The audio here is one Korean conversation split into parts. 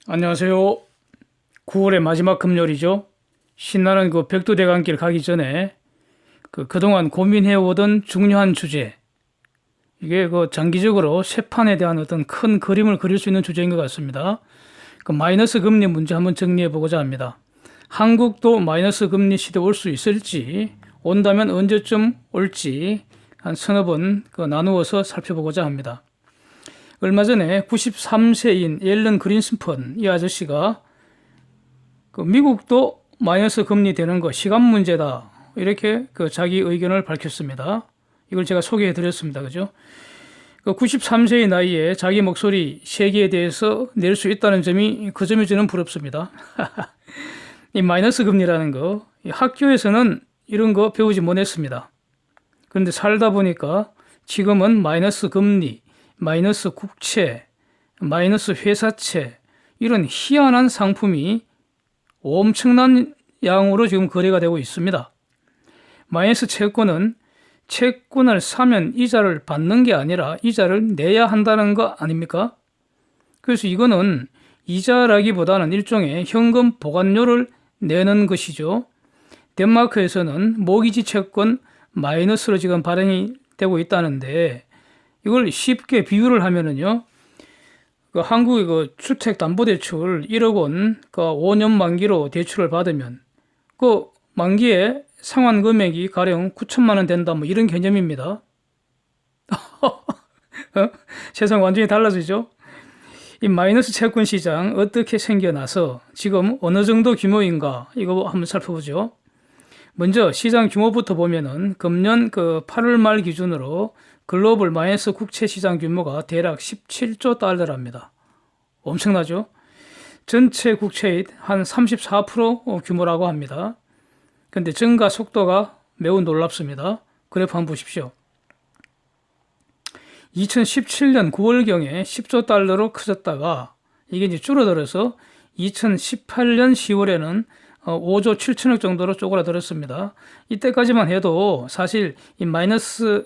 안녕하세요. 9월의 마지막 금요일이죠. 신나는 그 백두대간길 가기 전에 그동안 고민해오던 중요한 주제, 이게 장기적으로 세판에 대한 어떤 큰 그림을 그릴 수 있는 주제인 것 같습니다. 마이너스 금리 문제 한번 정리해 보고자 합니다. 한국도 마이너스 금리 시대 올 수 있을지, 온다면 언제쯤 올지 한 서너 번 나누어서 살펴보고자 합니다. 얼마 전에 93세인 앨런 그린스펀 이 아저씨가 미국도 마이너스 금리 되는 거 시간 문제다, 이렇게 자기 의견을 밝혔습니다. 이걸 제가 소개해 드렸습니다. 그죠? 93세의 나이에 자기 목소리 세계에 대해서 낼 수 있다는 점이, 그 점이 저는 부럽습니다. 이 마이너스 금리라는 거, 학교에서는 이런 거 배우지 못했습니다. 그런데 살다 보니까 지금은 마이너스 금리, 마이너스 국채, 마이너스 회사채, 이런 희한한 상품이 엄청난 양으로 지금 거래가 되고 있습니다. 마이너스 채권은 채권을 사면 이자를 받는 게 아니라 이자를 내야 한다는 거 아닙니까? 그래서 이거는 이자라기보다는 일종의 현금 보관료를 내는 것이죠. 덴마크에서는 모기지 채권 마이너스로 지금 발행이 되고 있다는데, 이걸 쉽게 비유를 하면은요, 한국의 주택담보대출 1억 원, 5년 만기로 대출을 받으면 만기에 상환 금액이 가령 9천만 원 된다, 뭐 이런 개념입니다. 세상 완전히 달라지죠. 이 마이너스 채권 시장 어떻게 생겨나서 지금 어느 정도 규모인가, 이거 한번 살펴보죠. 먼저 시장 규모부터 보면은 금년 8월 말 기준으로 글로벌 마이너스 국채 시장 규모가 대략 17조 달러랍니다. 엄청나죠? 전체 국채의 한 34% 규모라고 합니다. 근데 증가 속도가 매우 놀랍습니다. 그래프 한번 보십시오. 2017년 9월경에 10조 달러로 커졌다가 이게 이제 줄어들어서 2018년 10월에는 5조 7천억 정도로 쪼그라들었습니다. 이때까지만 해도 사실 이 마이너스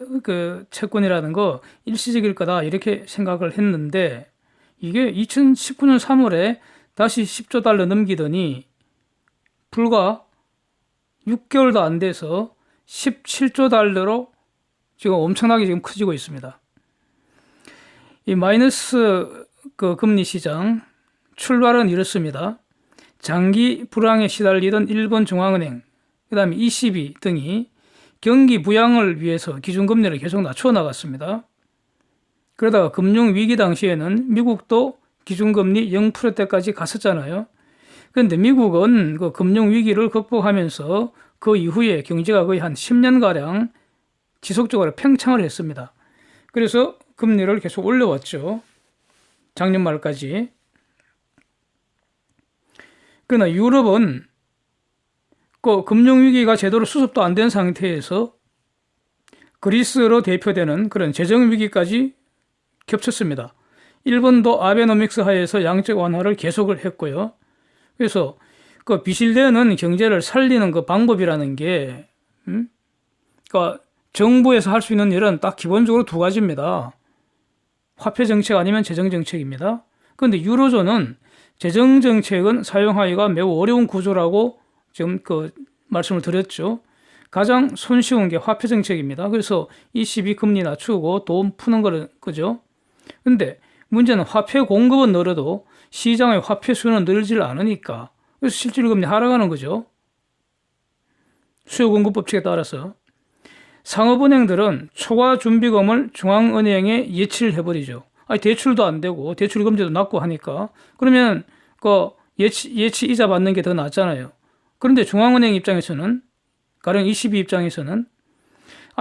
채권이라는 거 일시적일 거다, 이렇게 생각을 했는데, 이게 2019년 3월에 다시 10조 달러 넘기더니 불과 6개월도 안 돼서 17조 달러로 지금 엄청나게 지금 커지고 있습니다. 이 마이너스 금리 시장 출발은 이렇습니다. 장기 불황에 시달리던 일본 중앙은행, 그 다음에 ECB 등이 경기 부양을 위해서 기준금리를 계속 낮춰 나갔습니다. 그러다가 금융위기 당시에는 미국도 기준금리 0%대까지 갔었잖아요. 그런데 미국은 금융위기를 극복하면서 그 이후에 경제가 거의 한 10년가량 지속적으로 팽창을 했습니다. 그래서 금리를 계속 올려왔죠. 작년 말까지. 그러나 유럽은 금융위기가 제대로 수습도 안 된 상태에서 그리스로 대표되는 그런 재정위기까지 겹쳤습니다. 일본도 아베노믹스 하에서 양적 완화를 계속을 했고요. 그래서 비실대는 경제를 살리는 방법이라는 게, 정부에서 할 수 있는 일은 딱 기본적으로 두 가지입니다. 화폐 정책 아니면 재정 정책입니다. 그런데 유로존은 재정 정책은 사용하기가 매우 어려운 구조라고 지금 말씀을 드렸죠. 가장 손쉬운 게 화폐 정책입니다. 그래서 ECB 금리 낮추고 돈 푸는 거죠. 근데 문제는 화폐 공급은 늘어도 시장의 화폐 수는 늘질 않으니까, 그래서 실질 금리 하락하는 거죠. 수요 공급 법칙에 따라서. 상업은행들은 초과 준비금을 중앙은행에 예치를 해버리죠. 대출도 안 되고 대출 금리도 낮고 하니까, 그러면 예치 이자 받는 게 더 낫잖아요. 그런데 중앙은행 입장에서는, 가령 ECB 입장에서는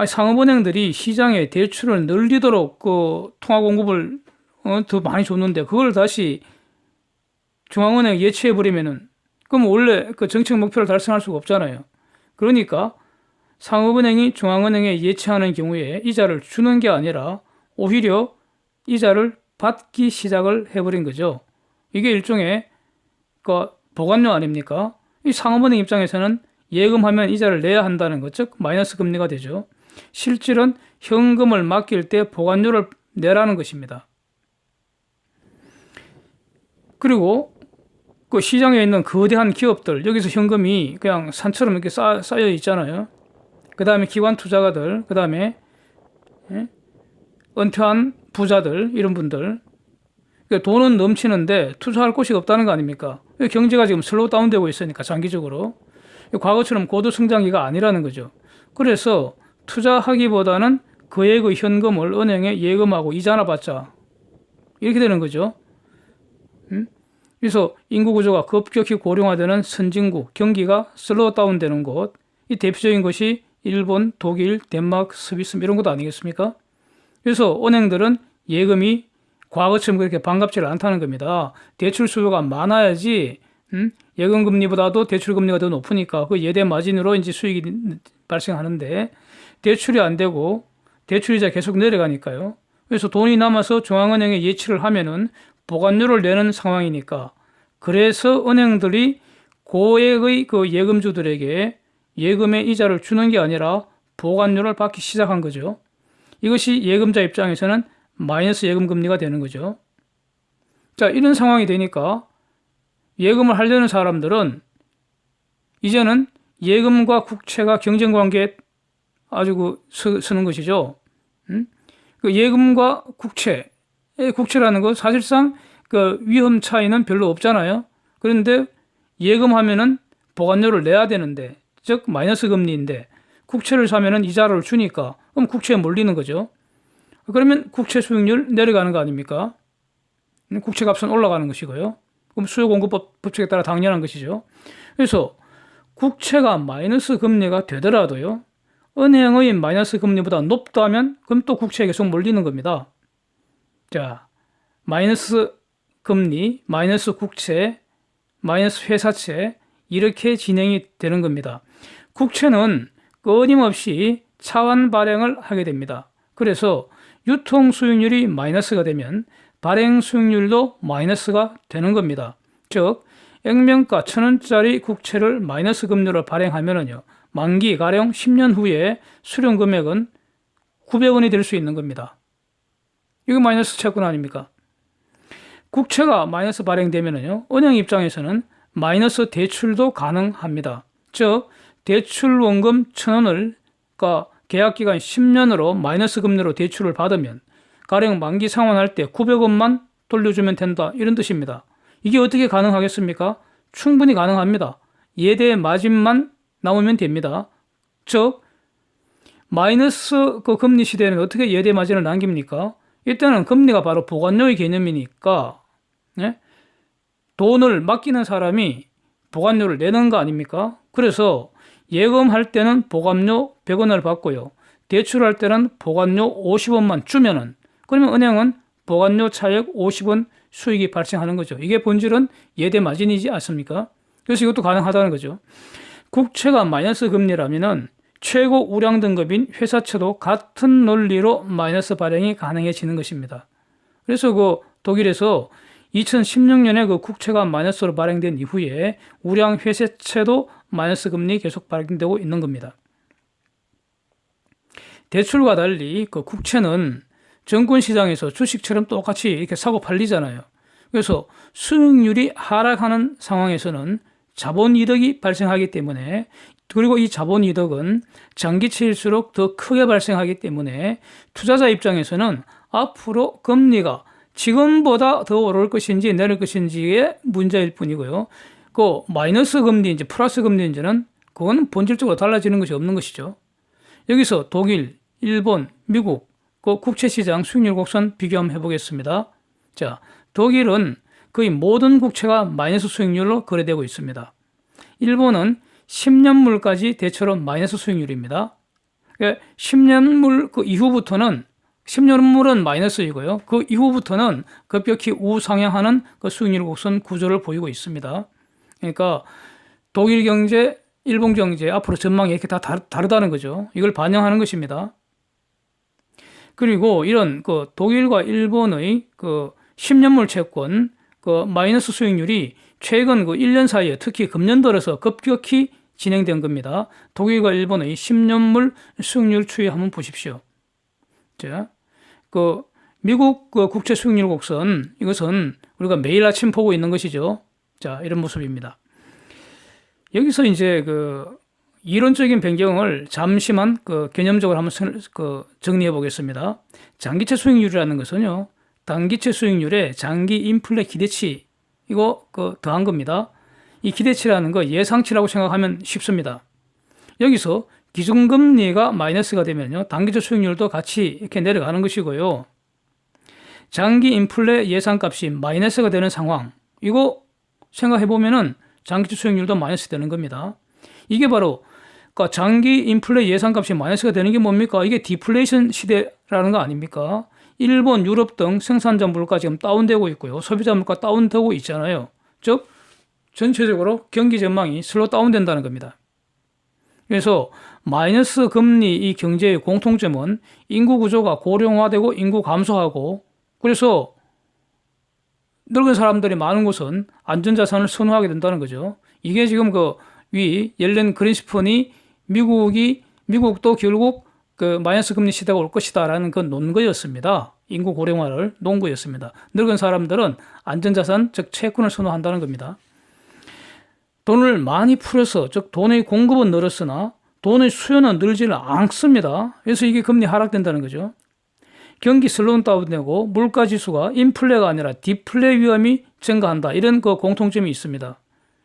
상업은행들이 시장에 대출을 늘리도록 통화 공급을 더 많이 줬는데 그걸 다시 중앙은행 예치해버리면은, 그럼 원래 정책 목표를 달성할 수가 없잖아요. 그러니까 상업은행이 중앙은행에 예치하는 경우에 이자를 주는 게 아니라 오히려 이자를 받기 시작을 해버린 거죠. 이게 일종의 보관료 아닙니까? 이 상업은행 입장에서는 예금하면 이자를 내야 한다는 것, 즉 마이너스 금리가 되죠. 실질은 현금을 맡길 때 보관료를 내라는 것입니다. 그리고 그 시장에 있는 거대한 기업들, 여기서 현금이 그냥 산처럼 이렇게 쌓여 있잖아요. 그 다음에 기관 투자가들, 그 다음에 은퇴한 부자들, 이런 분들. 그러니까 돈은 넘치는데 투자할 곳이 없다는 거 아닙니까? 경제가 지금 슬로우 다운되고 있으니까 장기적으로. 과거처럼 고도 성장기가 아니라는 거죠. 그래서 투자하기보다는 거액의 현금을 은행에 예금하고 이자나 받자. 이렇게 되는 거죠. 그래서 인구 구조가 급격히 고령화되는 선진국, 경기가 슬로우 다운되는 곳, 이 대표적인 것이 일본, 독일, 덴마크, 스위스 이런 곳 아니겠습니까? 그래서 은행들은 예금이 과거처럼 그렇게 반갑지를 않다는 겁니다. 대출 수요가 많아야지 예금 금리보다도 대출 금리가 더 높으니까 그 예대 마진으로 이제 수익이 발생하는데 대출이 안 되고 대출이자 계속 내려가니까요. 그래서 돈이 남아서 중앙은행에 예치를 하면은 보관료를 내는 상황이니까 그래서 은행들이 고액의 그 예금주들에게 예금의 이자를 주는 게 아니라 보관료를 받기 시작한 거죠. 이것이 예금자 입장에서는 마이너스 예금 금리가 되는 거죠. 자, 이런 상황이 되니까 예금을 하려는 사람들은 이제는 예금과 국채가 경쟁 관계에 아주 서는 것이죠. 그 예금과 국채라는 거 사실상 그 위험 차이는 별로 없잖아요. 그런데 예금하면은 보관료를 내야 되는데, 즉 마이너스 금리인데 국채를 사면은 이자를 주니까 그럼 국채에 몰리는 거죠. 그러면 국채 수익률 내려가는 거 아닙니까? 국채 값은 올라가는 것이고요. 그럼 수요 공급법 법칙에 따라 당연한 것이죠. 그래서 국채가 마이너스 금리가 되더라도요, 은행의 마이너스 금리보다 높다면 그럼 또 국채에 계속 몰리는 겁니다. 자, 마이너스 금리, 마이너스 국채, 마이너스 회사채 이렇게 진행이 되는 겁니다. 국채는 끊임없이 차환 발행을 하게 됩니다. 그래서 유통 수익률이 마이너스가 되면 발행 수익률도 마이너스가 되는 겁니다. 즉 액면가 1,000원짜리 국채를 마이너스 금리로 발행하면은요, 만기 가령 10년 후에 수령 금액은 900원이 될 수 있는 겁니다. 이거 마이너스 채권 아닙니까? 국채가 마이너스 발행되면은요, 은행 입장에서는 마이너스 대출도 가능합니다. 즉 대출 원금 1,000원을 계약 기간 10년으로 마이너스 금리로 대출을 받으면 가령 만기 상환할 때 900원만 돌려주면 된다, 이런 뜻입니다. 이게 어떻게 가능하겠습니까? 충분히 가능합니다. 예대 마진만 남으면 됩니다. 즉 마이너스 그 금리 시대에는 어떻게 예대 마진을 남깁니까? 이때는 금리가 바로 보관료의 개념이니까 돈을 맡기는 사람이 보관료를 내는 거 아닙니까? 그래서 예금할 때는 보관료 100원을 받고요, 대출할 때는 보관료 50원만 주면은, 그러면 은행은 보관료 차액 50원 수익이 발생하는 거죠. 이게 본질은 예대 마진이지 않습니까? 그래서 이것도 가능하다는 거죠. 국채가 마이너스 금리라면은 최고 우량 등급인 회사채도 같은 논리로 마이너스 발행이 가능해지는 것입니다. 그래서 그 독일에서 2016년에 그 국채가 마이너스로 발행된 이후에 우량 회사채도 마이너스 금리 계속 발행되고 있는 겁니다. 대출과 달리 그 국채는 증권 시장에서 주식처럼 똑같이 이렇게 사고 팔리잖아요. 그래서 수익률이 하락하는 상황에서는 자본 이득이 발생하기 때문에, 그리고 이 자본 이득은 장기채일수록 더 크게 발생하기 때문에 투자자 입장에서는 앞으로 금리가 지금보다 더 오를 것인지 내릴 것인지의 문제일 뿐이고요. 그 마이너스 금리인지 플러스 금리인지는 그건 본질적으로 달라지는 것이 없는 것이죠. 여기서 독일, 일본, 미국 그 국채시장 수익률 곡선 비교 한번 해보겠습니다. 자, 독일은 거의 모든 국채가 마이너스 수익률로 거래되고 있습니다. 일본은 10년물까지 대체로 마이너스 수익률입니다. 10년물 그 이후부터는 10년물은 마이너스이고요. 그 이후부터는 급격히 우상향하는 그 수익률 곡선 구조를 보이고 있습니다. 그러니까 독일 경제, 일본 경제 앞으로 전망이 이렇게 다 다르다는 거죠. 이걸 반영하는 것입니다. 그리고 이런 그 독일과 일본의 그 10년물 채권 그 마이너스 수익률이 최근 그 1년 사이에 특히 금년 들어서 급격히 진행된 겁니다. 독일과 일본의 10년물 수익률 추이 한번 보십시오. 자, 그 미국 그 국채 수익률 곡선, 이것은 우리가 매일 아침 보고 있는 것이죠. 자, 이런 모습입니다. 여기서 이제 그 이론적인 변경을 잠시만 그 개념적으로 한번 정리해 보겠습니다. 장기채 수익률이라는 것은요, 단기채 수익률에 장기 인플레 기대치 이거 더한 겁니다. 이 기대치라는 거 예상치라고 생각하면 쉽습니다. 여기서 기준금리가 마이너스가 되면요, 단기채 수익률도 같이 이렇게 내려가는 것이고요. 장기 인플레 예상값이 마이너스가 되는 상황, 이거 생각해 보면은 장기채 수익률도 마이너스 되는 겁니다. 이게 바로 그러니까 장기 인플레 예상값이 마이너스가 되는 게 뭡니까? 이게 디플레이션 시대라는 거 아닙니까? 일본, 유럽 등 생산자 물가 지금 다운되고 있고요. 소비자 물가 다운되고 있잖아요. 즉 전체적으로 경기 전망이 슬로 다운된다는 겁니다. 그래서 마이너스 금리 이 경제의 공통점은 인구 구조가 고령화되고 인구 감소하고, 그래서 늙은 사람들이 많은 곳은 안전자산을 선호하게 된다는 거죠. 이게 지금 위 옐렌 그린스펀이 미국도 결국 그 마이너스 금리 시대가 올 것이다라는 그 논거였습니다. 인구 고령화를 논 거였습니다. 늙은 사람들은 안전자산, 즉 채권을 선호한다는 겁니다. 돈을 많이 풀어서, 즉 돈의 공급은 늘었으나 돈의 수요는 늘지를 않습니다. 그래서 이게 금리 하락된다는 거죠. 경기 슬로우 다운되고 물가지수가 인플레가 아니라 디플레 위험이 증가한다. 이런 그 공통점이 있습니다.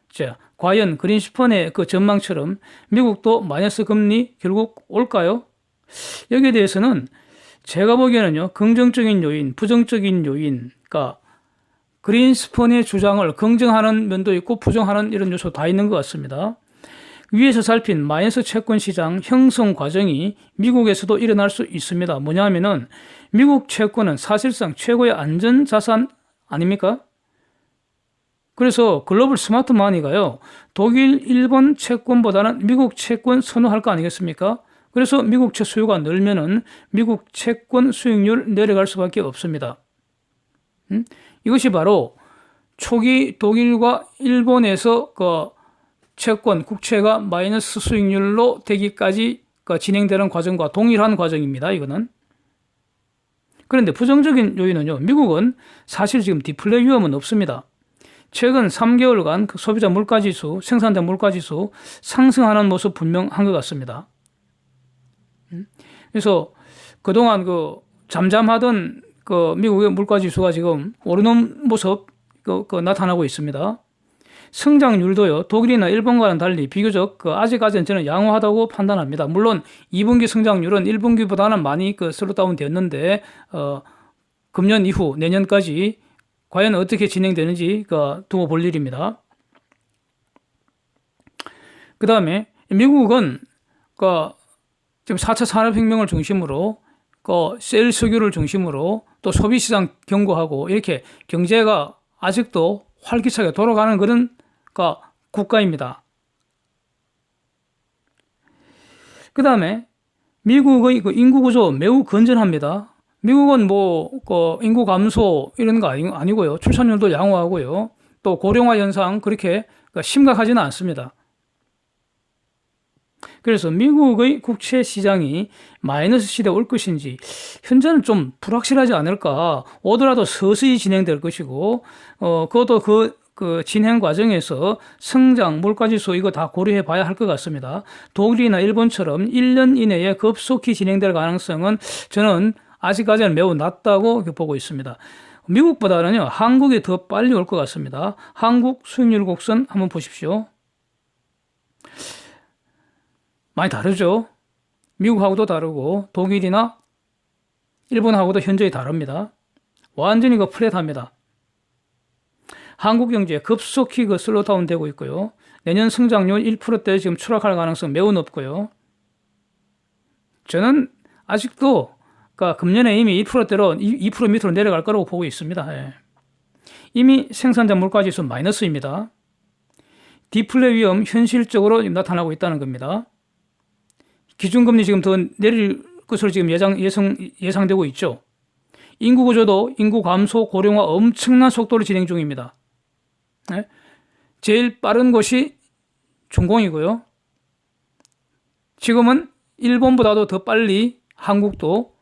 자, 과연 그린스펀의 그 전망처럼 미국도 마이너스 금리 결국 올까요? 여기에 대해서는 제가 보기에는요, 긍정적인 요인, 부정적인 요인, 그러니까 그린스펀의 주장을 긍정하는 면도 있고 부정하는 이런 요소 다 있는 것 같습니다. 위에서 살핀 마이너스 채권 시장 형성 과정이 미국에서도 일어날 수 있습니다. 뭐냐 하면은 미국 채권은 사실상 최고의 안전 자산 아닙니까? 그래서 글로벌 스마트 마니가요, 독일, 일본 채권보다는 미국 채권 선호할 거 아니겠습니까? 그래서 미국 채 수요가 늘면은 미국 채권 수익률 내려갈 수밖에 없습니다. 이것이 바로 초기 독일과 일본에서 그 채권, 국채가 마이너스 수익률로 되기까지 진행되는 과정과 동일한 과정입니다. 이거는. 그런데 부정적인 요인은요, 미국은 사실 지금 디플레 위험은 없습니다. 최근 3개월간 그 소비자 물가지수, 생산자 물가지수 상승하는 모습 분명한 것 같습니다. 그래서 그동안 잠잠하던 미국의 물가지수가 지금 오르는 모습 나타나고 있습니다. 성장률도요, 독일이나 일본과는 달리 비교적 아직까지는 저는 양호하다고 판단합니다. 물론 2분기 성장률은 1분기보다는 많이 슬로다운 되었는데 금년 이후 내년까지 과연 어떻게 진행되는지 두고 볼 일입니다. 그 다음에 미국은 지금 4차 산업혁명을 중심으로 셀 석유를 중심으로 또 소비시장 견고하고 이렇게 경제가 아직도 활기차게 돌아가는 그런 국가입니다. 그 다음에 미국의 인구 구조 매우 건전합니다. 미국은 인구 감소 이런 거 아니고요. 출산율도 양호하고요. 또 고령화 현상 그렇게 심각하지는 않습니다. 그래서 미국의 국채 시장이 마이너스 시대에 올 것인지 현재는 좀 불확실하지 않을까. 오더라도 서서히 진행될 것이고, 그것도 그 진행 과정에서 성장, 물가지수 이거 다 고려해 봐야 할 것 같습니다. 독일이나 일본처럼 1년 이내에 급속히 진행될 가능성은 저는 아직까지는 매우 낮다고 보고 있습니다. 미국보다는요, 한국이 더 빨리 올 것 같습니다. 한국 수익률 곡선 한번 보십시오. 많이 다르죠? 미국하고도 다르고 독일이나 일본하고도 현저히 다릅니다. 완전히 플랫합니다. 한국 경제 급속히 슬로다운 되고 있고요. 내년 성장률 1%대 지금 추락할 가능성 매우 높고요. 저는 아직도 금년에 이미 2%대로 2% 밑으로 내려갈 거라고 보고 있습니다. 예. 이미 생산자 물가지수 마이너스입니다. 디플레 위험 현실적으로 나타나고 있다는 겁니다. 기준금리 지금 더 내릴 것으로 지금 예상되고 있죠. 인구 구조도 인구 감소, 고령화 엄청난 속도로 진행 중입니다. 네? 제일 빠른 곳이 중공이고요. 지금은 일본보다도 더 빨리 한국도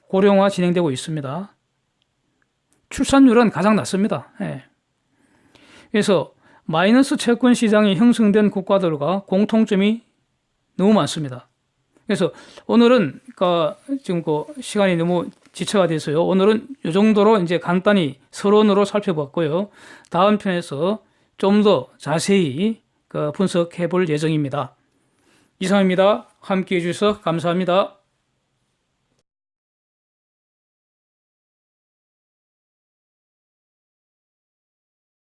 고령화 진행되고 있습니다. 출산율은 가장 낮습니다. 네. 그래서 마이너스 채권 시장이 형성된 국가들과 공통점이 너무 많습니다. 그래서 오늘은 지금 시간이 너무 지체가 돼서요. 오늘은 이 정도로 이제 간단히 서론으로 살펴봤고요. 다음 편에서 좀 더 자세히 분석해 볼 예정입니다. 이상입니다. 함께 해주셔서 감사합니다.